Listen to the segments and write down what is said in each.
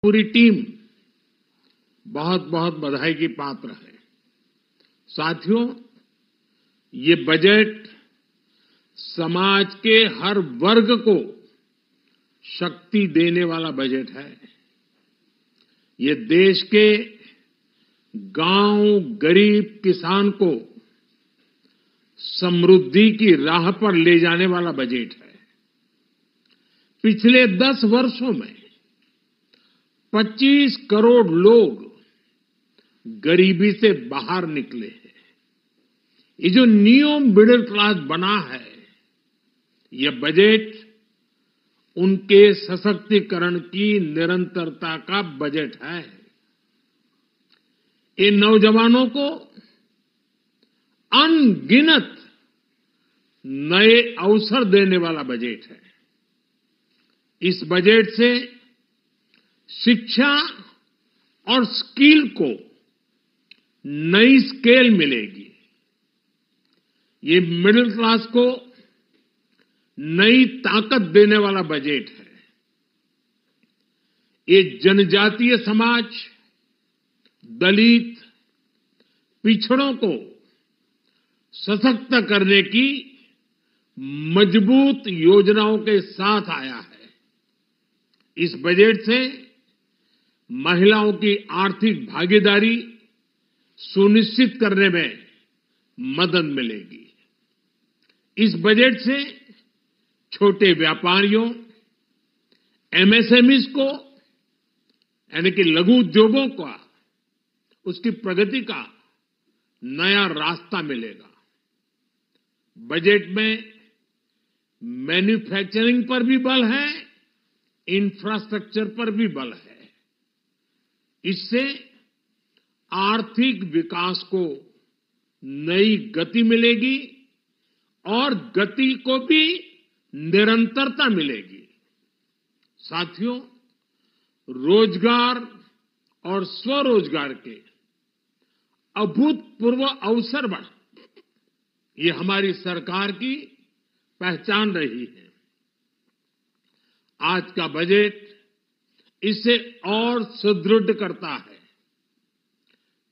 पूरी टीम बहुत बहुत बधाई की पात्र है। साथियों, ये बजट समाज के हर वर्ग को शक्ति देने वाला बजट है। ये देश के गांव, गरीब किसान को समृद्धि की राह पर ले जाने वाला बजट है। पिछले 10 वर्षों में 25 करोड़ लोग गरीबी से बाहर निकले हैं। ये जो न्यू मिडिल क्लास बना है, ये बजट उनके सशक्तिकरण की निरंतरता का बजट है। ये नौजवानों को अनगिनत नए अवसर देने वाला बजट है। इस बजट से शिक्षा और स्किल को नई स्केल मिलेगी। ये मिडिल क्लास को नई ताकत देने वाला बजट है। ये जनजातीय समाज, दलित, पिछड़ों को सशक्त करने की मजबूत योजनाओं के साथ आया है। इस बजट से महिलाओं की आर्थिक भागीदारी सुनिश्चित करने में मदद मिलेगी। इस बजट से छोटे व्यापारियों, एमएसएमईज को, यानी कि लघु उद्योगों का, उसकी प्रगति का नया रास्ता मिलेगा। बजट में मैन्युफैक्चरिंग पर भी बल है, इंफ्रास्ट्रक्चर पर भी बल है। इससे आर्थिक विकास को नई गति मिलेगी और गति को भी निरंतरता मिलेगी। साथियों, रोजगार और स्वरोजगार के अभूतपूर्व अवसर बढ़, ये हमारी सरकार की पहचान रही है। आज का बजट इसे और सुदृढ़ करता है।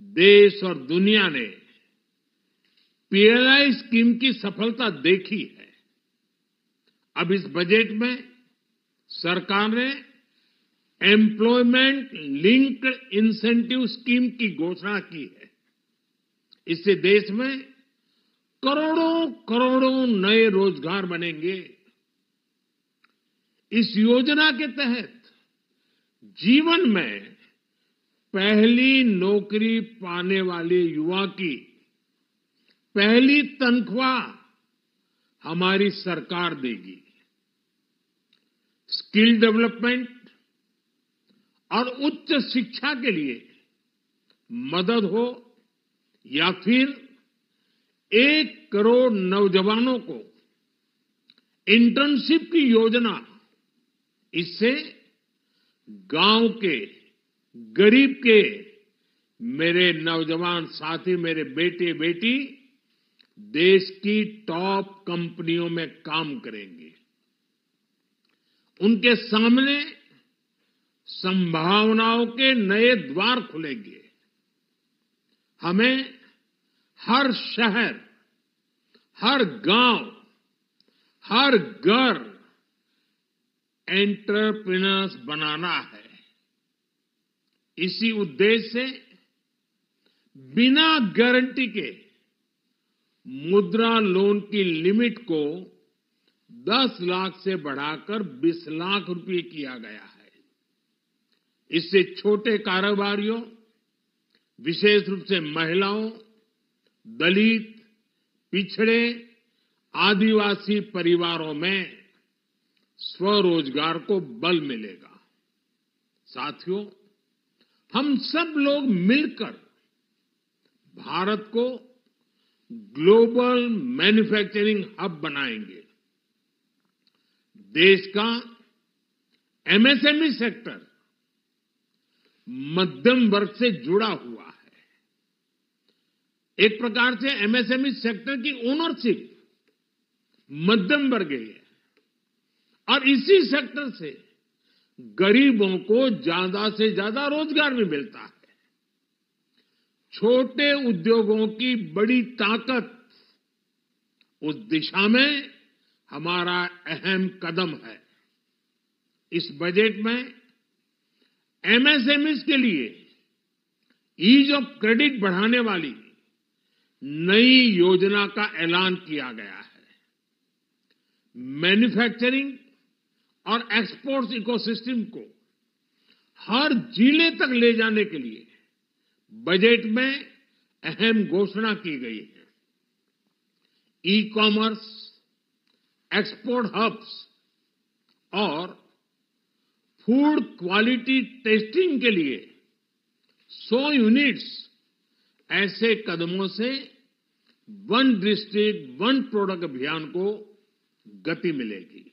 देश और दुनिया ने पीएलआई स्कीम की सफलता देखी है। अब इस बजट में सरकार ने एम्प्लॉयमेंट लिंक्ड इंसेंटिव स्कीम की घोषणा की है। इससे देश में करोड़ों करोड़ों नए रोजगार बनेंगे। इस योजना के तहत जीवन में पहली नौकरी पाने वाले युवा की पहली तनख्वाह हमारी सरकार देगी। स्किल डेवलपमेंट और उच्च शिक्षा के लिए मदद हो या फिर 1 करोड़ नौजवानों को इंटर्नशिप की योजना, इससे गांव के, गरीब के मेरे नौजवान साथी, मेरे बेटे बेटी देश की टॉप कंपनियों में काम करेंगे। उनके सामने संभावनाओं के नए द्वार खुलेंगे। हमें हर शहर, हर गांव, हर घर एंटरप्रेन्योर्स बनाना है। इसी उद्देश्य से बिना गारंटी के मुद्रा लोन की लिमिट को 10 लाख से बढ़ाकर 20 लाख रुपए किया गया है। इससे छोटे कारोबारियों, विशेष रूप से महिलाओं, दलित, पिछड़े, आदिवासी परिवारों में स्वरोजगार को बल मिलेगा। साथियों, हम सब लोग मिलकर भारत को ग्लोबल मैन्युफैक्चरिंग हब बनाएंगे। देश का एमएसएमई सेक्टर मध्यम वर्ग से जुड़ा हुआ है। एक प्रकार से एमएसएमई सेक्टर की ओनरशिप मध्यम वर्ग है और इसी सेक्टर से गरीबों को ज्यादा से ज्यादा रोजगार भी मिलता है। छोटे उद्योगों की बड़ी ताकत उस दिशा में हमारा अहम कदम है। इस बजट में एमएसएमईज के लिए ईज ऑफ क्रेडिट बढ़ाने वाली नई योजना का ऐलान किया गया है। मैन्युफैक्चरिंग और एक्सपोर्ट्स इकोसिस्टम को हर जिले तक ले जाने के लिए बजट में अहम घोषणा की गई है। ई कॉमर्स, एक्सपोर्ट हब्स और फूड क्वालिटी टेस्टिंग के लिए 100 यूनिट्स, ऐसे कदमों से वन डिस्ट्रिक्ट वन प्रोडक्ट अभियान को गति मिलेगी।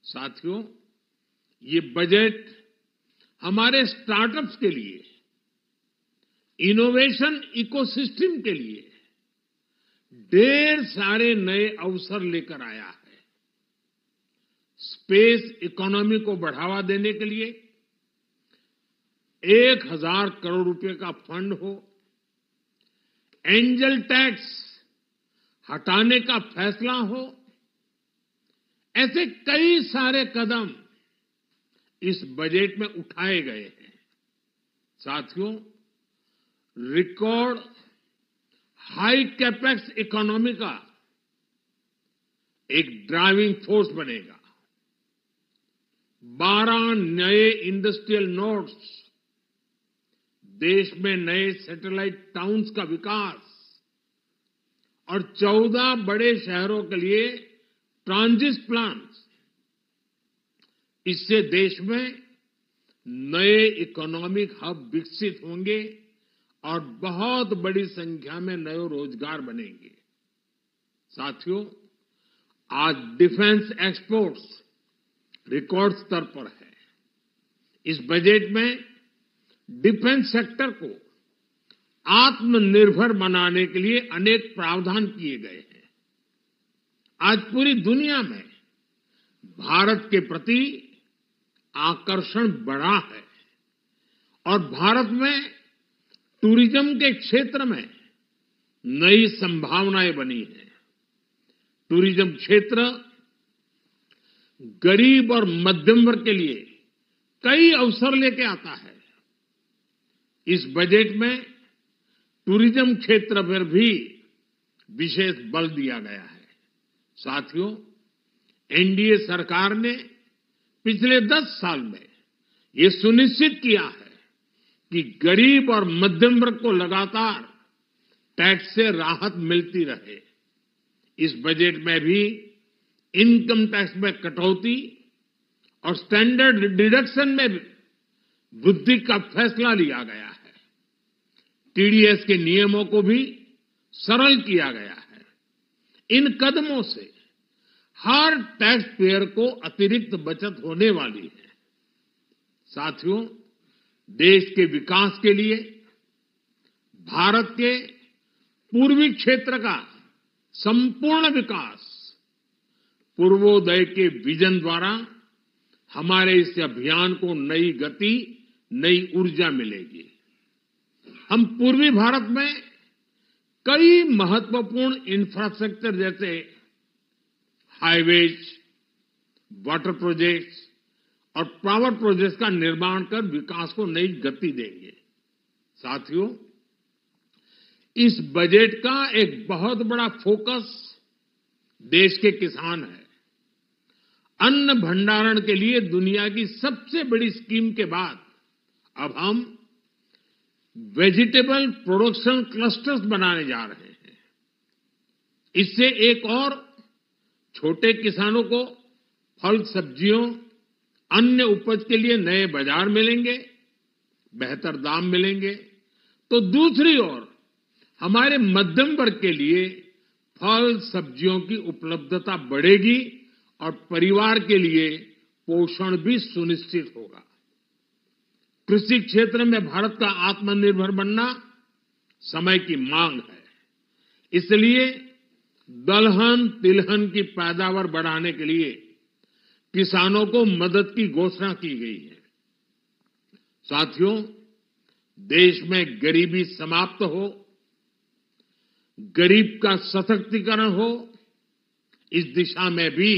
साथियों, ये बजट हमारे स्टार्टअप्स के लिए, इनोवेशन इकोसिस्टम के लिए ढेर सारे नए अवसर लेकर आया है। स्पेस इकोनॉमी को बढ़ावा देने के लिए 1000 करोड़ रुपए का फंड हो, एंजल टैक्स हटाने का फैसला हो, ऐसे कई सारे कदम इस बजट में उठाए गए हैं। साथियों, रिकॉर्ड हाई कैपेक्स इकोनॉमी का एक ड्राइविंग फोर्स बनेगा। 12 नए इंडस्ट्रियल नोड्स, देश में नए सैटेलाइट टाउन्स का विकास और 14 बड़े शहरों के लिए ट्रांजिट प्लान्स, इससे देश में नए इकोनॉमिक हब विकसित होंगे और बहुत बड़ी संख्या में नए रोजगार बनेंगे। साथियों, आज डिफेंस एक्सपोर्ट्स रिकॉर्ड स्तर पर है। इस बजट में डिफेंस सेक्टर को आत्मनिर्भर बनाने के लिए अनेक प्रावधान किए गए हैं। आज पूरी दुनिया में भारत के प्रति आकर्षण बढ़ा है और भारत में टूरिज्म के क्षेत्र में नई संभावनाएं बनी हैं। टूरिज्म क्षेत्र गरीब और मध्यम वर्ग के लिए कई अवसर लेके आता है। इस बजट में टूरिज्म क्षेत्र पर भी विशेष बल दिया गया है। साथियों, एनडीए सरकार ने पिछले 10 साल में ये सुनिश्चित किया है कि गरीब और मध्यम वर्ग को लगातार टैक्स से राहत मिलती रहे। इस बजट में भी इनकम टैक्स में कटौती और स्टैंडर्ड डिडक्शन में वृद्धि का फैसला लिया गया है। टीडीएस के नियमों को भी सरल किया गया है। इन कदमों से हर टैक्स पेयर को अतिरिक्त बचत होने वाली है। साथियों, देश के विकास के लिए भारत के पूर्वी क्षेत्र का संपूर्ण विकास पूर्वोदय के विजन द्वारा हमारे इस अभियान को नई गति, नई ऊर्जा मिलेगी। हम पूर्वी भारत में कई महत्वपूर्ण इंफ्रास्ट्रक्चर जैसे हाईवेज, वाटर प्रोजेक्ट्स और पावर प्रोजेक्ट्स का निर्माण कर विकास को नई गति देंगे। साथियों, इस बजट का एक बहुत बड़ा फोकस देश के किसान है। अन्न भंडारण के लिए दुनिया की सबसे बड़ी स्कीम के बाद अब हम वेजिटेबल प्रोडक्शन क्लस्टर्स बनाने जा रहे हैं। इससे एक और छोटे किसानों को फल, सब्जियों, अन्य उपज के लिए नए बाजार मिलेंगे, बेहतर दाम मिलेंगे। तो दूसरी ओर हमारे मध्यम वर्ग के लिए फल, सब्जियों की उपलब्धता बढ़ेगी और परिवार के लिए पोषण भी सुनिश्चित होगा। कृषि क्षेत्र में भारत का आत्मनिर्भर बनना समय की मांग है। इसलिए दलहन, तिलहन की पैदावार बढ़ाने के लिए किसानों को मदद की घोषणा की गई है। साथियों, देश में गरीबी समाप्त हो, गरीब का सशक्तिकरण हो, इस दिशा में भी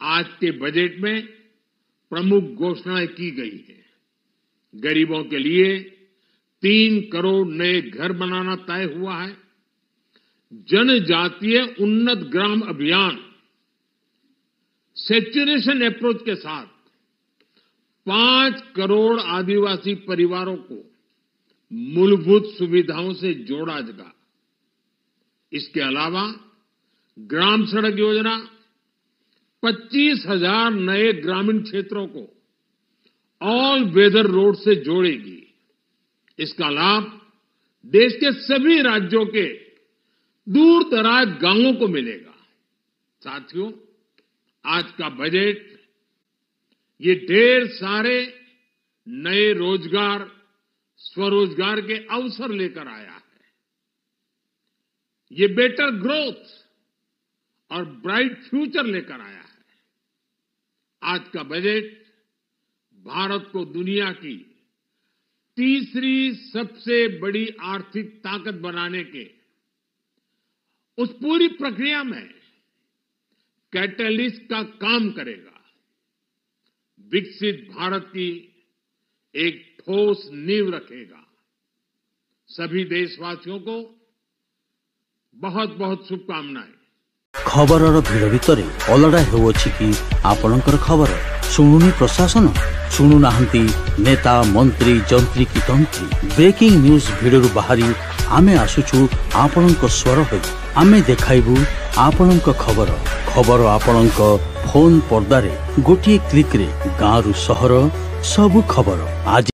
आज के बजट में प्रमुख घोषणाएं की गई है। गरीबों के लिए 3 करोड़ नए घर बनाना तय हुआ है। जनजातीय उन्नत ग्राम अभियान सैचुरेशन अप्रोच के साथ 5 करोड़ आदिवासी परिवारों को मूलभूत सुविधाओं से जोड़ा जाएगा। इसके अलावा ग्राम सड़क योजना 25,000 नए ग्रामीण क्षेत्रों को ऑल वेदर रोड से जोड़ेगी। इसका लाभ देश के सभी राज्यों के दूर दराज गांवों को मिलेगा। साथियों, आज का बजट ये ढेर सारे नए रोजगार, स्वरोजगार के अवसर लेकर आया है। ये बेटर ग्रोथ और ब्राइट फ्यूचर लेकर आया है। आज का बजट भारत को दुनिया की तीसरी सबसे बड़ी आर्थिक ताकत बनाने के उस पूरी प्रक्रिया में कैटलिस्ट का काम करेगा। विकसित भारत की एक ठोस नींव रखेगा। सभी देशवासियों को बहुत बहुत शुभकामनाएं। खबरर भिड़ भितर अलड़ा हेउछि कि आपणकर खबर शुणुनी प्रशासन शुणु नाहंती नेता मंत्री जंत्री की तंत्री। ब्रेकिंग न्यूज भिडरू बाहरी आमे आसुछु आपणक स्वर होई आमे देखाइबु आपणक खबर खबर आपणक फोन पर्दारे गोटिए क्लिक रे गाँरु सहर सबु खबर आज।